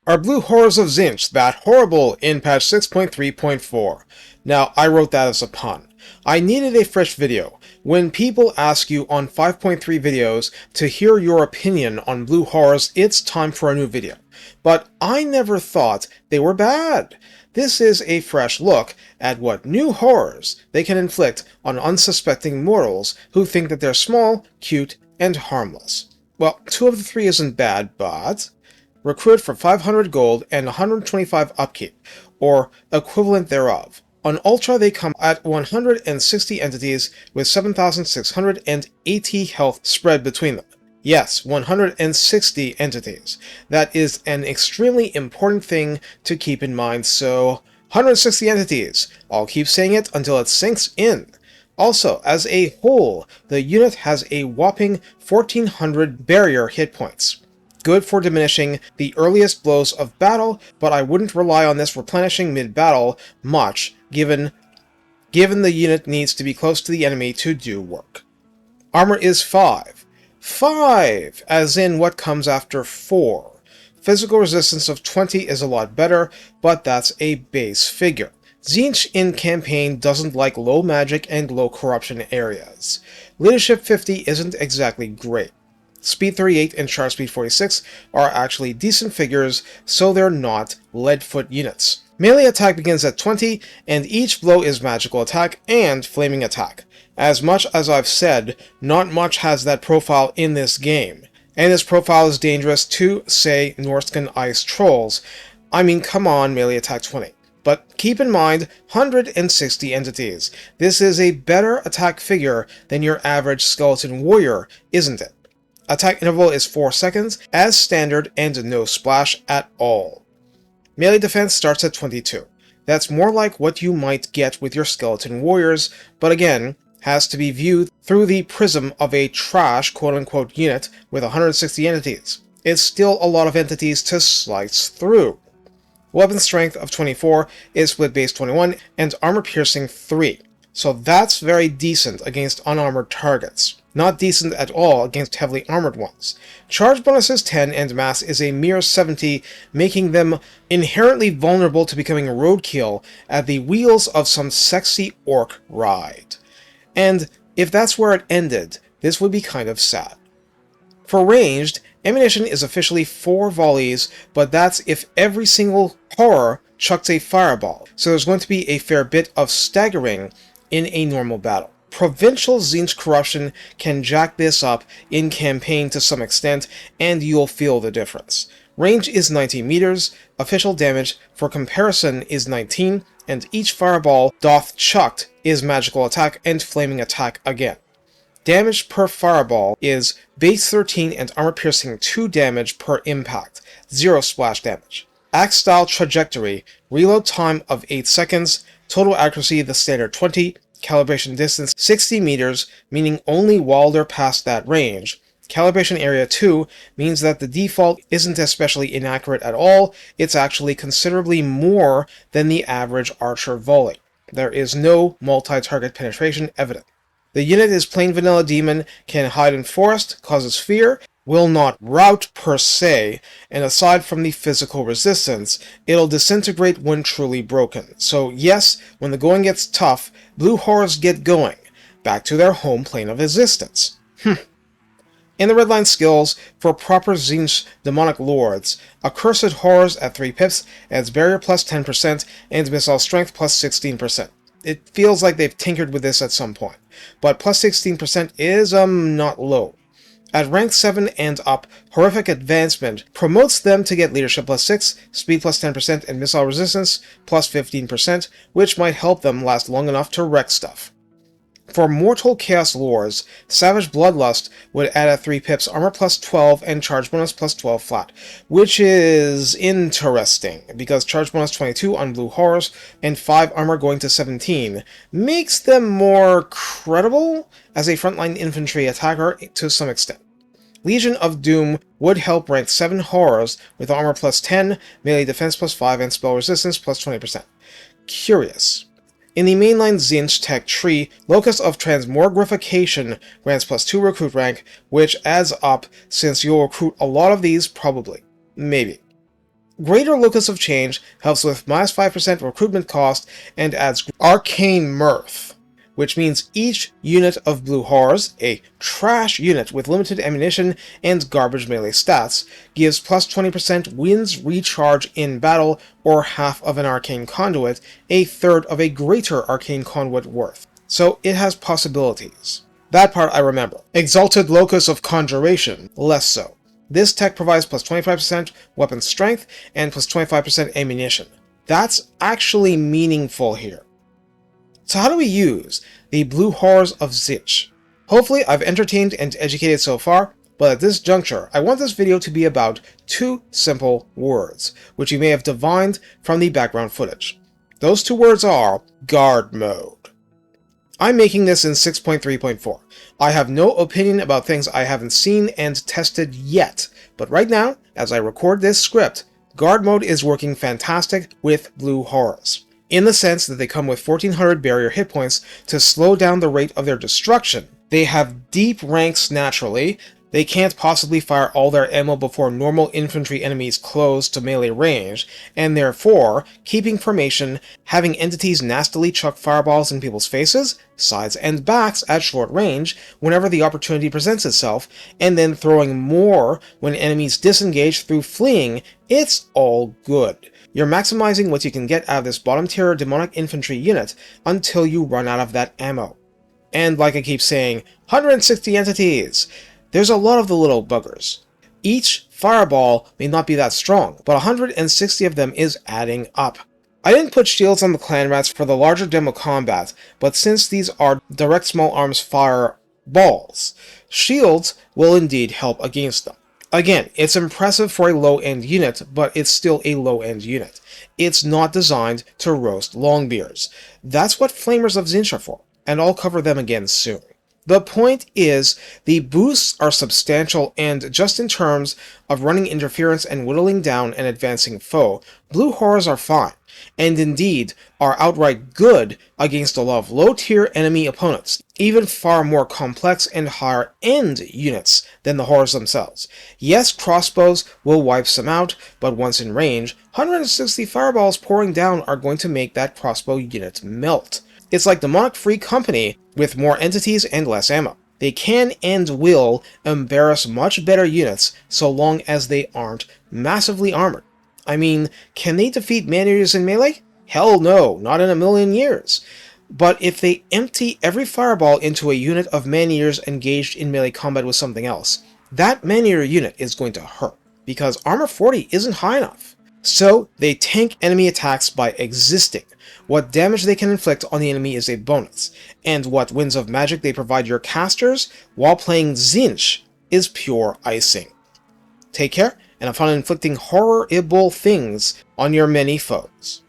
Are Blue Horrors of Tzeentch that horrible in patch 6.3.4? Now, I wrote that as a pun. I needed a fresh video. When people ask you on 5.3 videos to hear your opinion on Blue Horrors, it's time for a new video. But I never thought they were bad. This is a fresh look at what new horrors they can inflict on unsuspecting mortals who think that they're small, cute, and harmless. Well, 2 of the 3 isn't bad, but recruit for 500 gold and 125 upkeep, or equivalent thereof. On Ultra, they come at 160 entities with 7,680 health spread between them. Yes, 160 entities. That is an extremely important thing to keep in mind, so 160 entities. I'll keep saying it until it sinks in. Also, as a whole, the unit has a whopping 1,400 barrier hit points. Good for diminishing the earliest blows of battle, but I wouldn't rely on this replenishing mid-battle much, given the unit needs to be close to the enemy to do work. Armor is 5. 5, as in what comes after 4. Physical resistance of 20 is a lot better, but that's a base figure. Tzeentch in campaign doesn't like low magic and low corruption areas. Leadership 50 isn't exactly great. Speed 38 and Char Speed 46 are actually decent figures, so they're not leadfoot units. Melee attack begins at 20, and each blow is magical attack and flaming attack. As much as I've said, not much has that profile in this game, and this profile is dangerous to, say, Norscan Ice Trolls. I mean, come on, melee attack 20. But keep in mind, 160 entities. This is a better attack figure than your average skeleton warrior, isn't it? Attack interval is 4 seconds, as standard, and no splash at all. Melee defense starts at 22. That's more like what you might get with your skeleton warriors, but again, has to be viewed through the prism of a trash quote-unquote unit with 160 entities. It's still a lot of entities to slice through. Weapon strength of 24 is split base 21 and armor piercing 3, so that's very decent against unarmored targets. Not decent at all against heavily armored ones. Charge bonus is 10 and mass is a mere 70, making them inherently vulnerable to becoming roadkill at the wheels of some sexy orc ride. And if that's where it ended, this would be kind of sad. For ranged, ammunition is officially 4 volleys, but that's if every single horror chucks a fireball, so there's going to be a fair bit of staggering in a normal battle. Provincial Tzeentch corruption can jack this up in campaign to some extent, and you'll feel the difference. Range is 90 meters, official damage for comparison is 19, and each fireball doth chucked is magical attack and flaming attack again. Damage per fireball is base 13 and armor piercing 2 damage per impact, 0 splash damage. Axe style trajectory, reload time of 8 seconds, total accuracy the standard 20, calibration distance 60 meters, meaning only while they're past that range. Calibration area 2 means that the default isn't especially inaccurate at all, it's actually considerably more than the average archer volley. There is no multi-target penetration evident. The unit is plain vanilla demon, can hide in forest, causes fear, will not rout per se, and aside from the physical resistance, it'll disintegrate when truly broken. So yes, when the going gets tough, blue horrors get going, back to their home plane of existence. In the redline skills, for proper Tzeentch demonic lords, accursed horrors at 3 pips adds barrier plus 10% and missile strength plus 16%. It feels like they've tinkered with this at some point, but plus 16% is not low. At rank 7 and up, Horrific Advancement promotes them to get Leadership plus 6, Speed plus 10%, and Missile Resistance plus 15%, which might help them last long enough to wreck stuff. For Mortal Chaos Lords, Savage Bloodlust would add at 3 pips armor plus 12 and charge bonus plus 12 flat, which is interesting, because charge bonus 22 on Blue Horrors and 5 armor going to 17 makes them more credible as a frontline infantry attacker to some extent. Legion of Doom would help rank 7 horrors with armor plus 10, melee defense plus 5, and spell resistance plus 20%. Curious. In the mainline Tzeentch tech tree, Locus of Transmogrification grants plus 2 recruit rank, which adds up since you'll recruit a lot of these probably. Maybe. Greater Locus of Change helps with minus 5% recruitment cost and adds Arcane Mirth, which means each unit of Blue Horrors, a trash unit with limited ammunition and garbage melee stats, gives plus 20% winds recharge in battle or half of an Arcane Conduit, a third of a greater Arcane Conduit worth. So it has possibilities. That part I remember. Exalted Locus of Conjuration, less so. This tech provides plus 25% weapon strength and plus 25% ammunition. That's actually meaningful here. So how do we use the Blue Horrors of Tzeentch? Hopefully I've entertained and educated so far, but at this juncture, I want this video to be about two simple words, which you may have divined from the background footage. Those two words are Guard Mode. I'm making this in 6.3.4. I have no opinion about things I haven't seen and tested yet, but right now, as I record this script, Guard Mode is working fantastic with Blue Horrors, in the sense that they come with 1400 barrier hit points to slow down the rate of their destruction. They have deep ranks naturally. They can't possibly fire all their ammo before normal infantry enemies close to melee range, and therefore, keeping formation, having entities nastily chuck fireballs in people's faces, sides, and backs at short range whenever the opportunity presents itself, and then throwing more when enemies disengage through fleeing, it's all good. You're maximizing what you can get out of this bottom tier demonic infantry unit until you run out of that ammo. And like I keep saying, 160 entities! There's a lot of the little buggers. Each fireball may not be that strong, but 160 of them is adding up. I didn't put shields on the clan rats for the larger demo combat, but since these are direct small arms fireballs, shields will indeed help against them. Again, it's impressive for a low-end unit, but it's still a low-end unit. It's not designed to roast longbeards. That's what Flamers of Tzeentch are for, and I'll cover them again soon. The point is, the boosts are substantial, and just in terms of running interference and whittling down an advancing foe, Blue Horrors are fine, and indeed are outright good against a lot of low-tier enemy opponents, even far more complex and higher-end units than the Horrors themselves. Yes, crossbows will wipe some out, but once in range, 160 fireballs pouring down are going to make that crossbow unit melt. It's like Demonic Free Company with more entities and less ammo. They can and will embarrass much better units so long as they aren't massively armored. I mean, can they defeat man-eaters in melee? Hell no, not in a million years. But if they empty every fireball into a unit of man-eaters engaged in melee combat with something else, that man-eater unit is going to hurt, because armor 40 isn't high enough. So they tank enemy attacks by existing. What damage they can inflict on the enemy is a bonus, and what winds of magic they provide your casters while playing Tzeentch is pure icing. Take care, and have fun inflicting horrible things on your many foes.